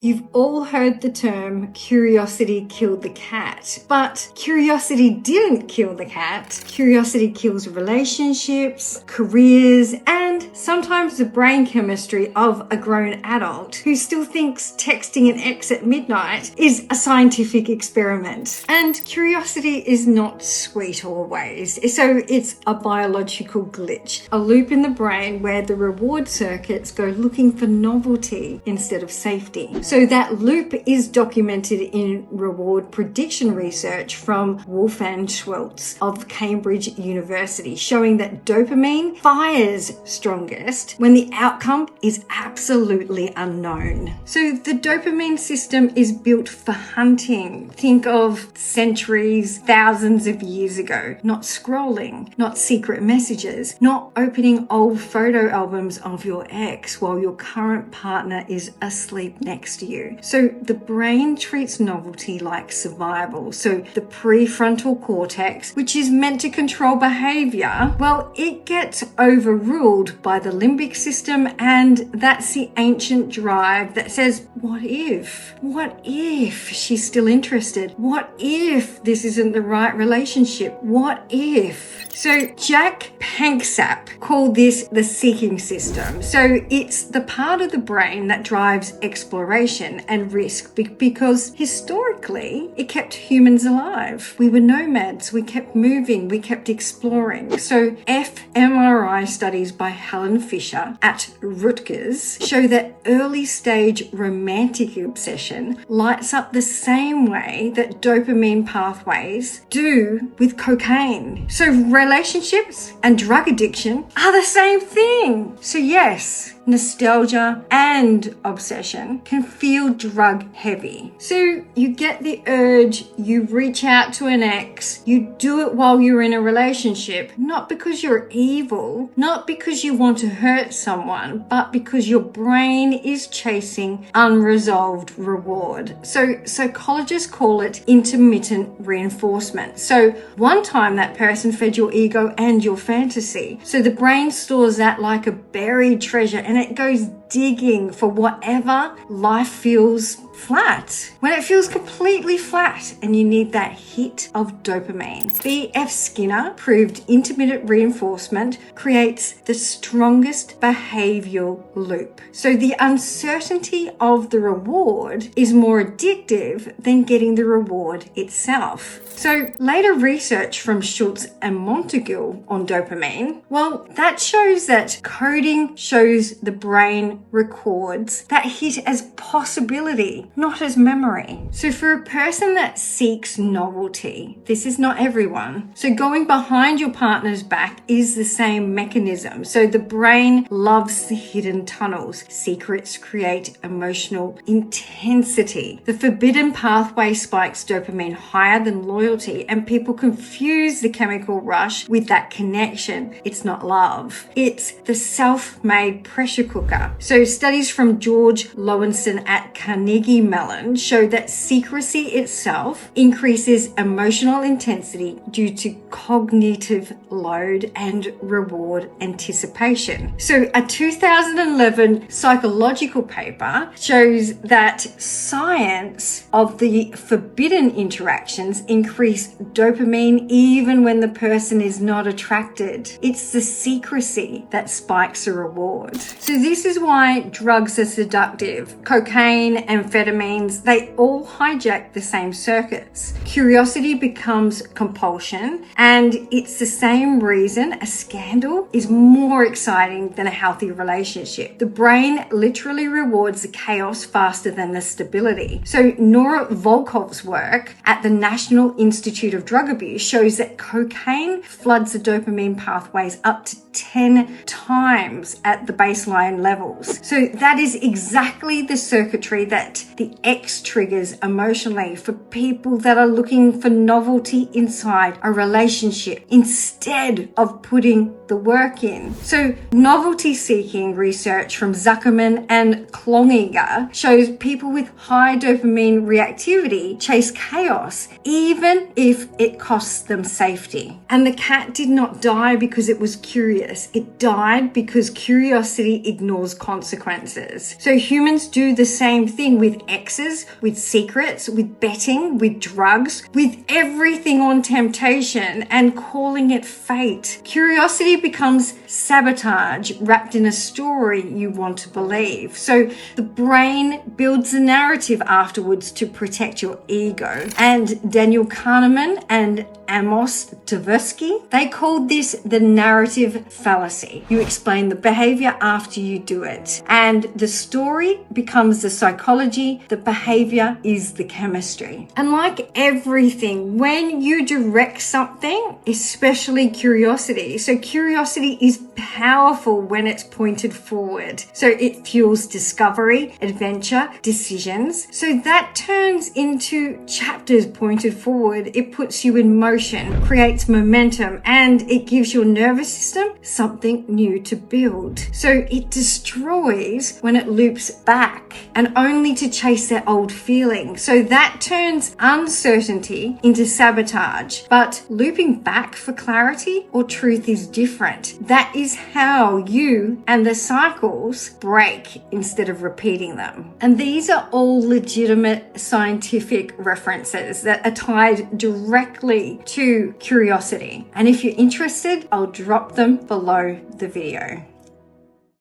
You've all heard the term curiosity killed the cat, but curiosity didn't kill the cat. Curiosity kills relationships, careers, and sometimes the brain chemistry of a grown adult who still thinks texting an ex at midnight is a scientific experiment. And curiosity is not sweet always, so it's a biological glitch, a loop in the brain where the reward circuits go looking for novelty instead of safety. So that loop is documented in reward prediction research from Wolf and Schwartz of Cambridge University, showing that dopamine fires strongest when the outcome is absolutely unknown. So the dopamine system is built for hunting. Think of centuries, thousands of years ago. Not scrolling, not secret messages, not opening old photo albums of your ex while your current partner is asleep next to you. So the brain treats novelty like survival. So the prefrontal cortex, which is meant to control behavior, well, it gets overruled by the limbic system, and that's the ancient drive that says, what if? What if she's still interested? What if this isn't the right relationship? What if? So Jack Panksepp called this the seeking system. So it's the part of the brain that drives exploration and risk because historically it kept humans alive. We were nomads, we kept moving, we kept exploring. So fMRI studies by Helen Fisher at Rutgers show that early stage romantic obsession lights up the same way that dopamine pathways do with cocaine. So relationships and drug addiction are the same thing. So yes, nostalgia and obsession can feel drug heavy. So you get the urge, you reach out to an ex, you do it while you're in a relationship, not because you're evil, not because you want to hurt someone, but because your brain is chasing unresolved reward. So psychologists call it intermittent reinforcement. So one time that person fed your ego and your fantasy. So the brain stores that like a buried treasure, and it goes digging for whatever life feels flat. When it feels completely flat and you need that hit of dopamine. B.F. Skinner proved intermittent reinforcement creates the strongest behavioral loop. So the uncertainty of the reward is more addictive than getting the reward itself. So later research from Schultz and Montague on dopamine, well, that shows that coding shows the brain records that hit as possibility, not as memory. So for a person that seeks novelty, this is not everyone. So going behind your partner's back is the same mechanism. So the brain loves the hidden tunnels. Secrets create emotional intensity. The forbidden pathway spikes dopamine higher than loyalty, and people confuse the chemical rush with that connection. It's not love. It's the self-made pressure cooker. So studies from George Lowenson at Carnegie Mellon show that secrecy itself increases emotional intensity due to cognitive load and reward anticipation. So a 2011 psychological paper shows that science of the forbidden interactions increase dopamine even when the person is not attracted. It's the secrecy that spikes a reward. So this is why drugs are seductive. Cocaine, amphetamines, they all hijack the same circuits. Curiosity becomes compulsion, and it's the same reason a scandal is more exciting than a healthy relationship. The brain literally rewards the chaos faster than the stability. So Nora Volkov's work at the National Institute of Drug Abuse shows that cocaine floods the dopamine pathways up to 10 times at the baseline levels. So that is exactly the circuitry that the X triggers emotionally for people that are looking for novelty inside a relationship instead of putting the work in. So novelty seeking research from Zuckerman and Klongiger shows people with high dopamine reactivity chase chaos even if it costs them safety. And the cat did not die because it was curious. It died because curiosity ignores consequences. So humans do the same thing with exes, with secrets, with betting, with drugs, with everything on temptation and calling it fate. Curiosity becomes sabotage wrapped in a story you want to believe. So the brain builds a narrative afterwards to protect your ego. And Daniel Kahneman and Amos Tversky, they called this the narrative fallacy. You explain the behavior after you do it. And the story becomes the psychology, the behavior is the chemistry. And like everything, when you direct something, especially curiosity, so curiosity is powerful when it's pointed forward. So it fuels discovery, adventure, decisions. So that turns into chapters pointed forward. It puts you in motion, creates momentum, and it gives your nervous system something new to build. So it destroys when it loops back and only to chase their old feeling. So that turns uncertainty into sabotage. But looping back for clarity or truth is different. That is how you and the cycles break instead of repeating them. And these are all legitimate scientific references that are tied directly to curiosity. And if you're interested, I'll drop them below the video.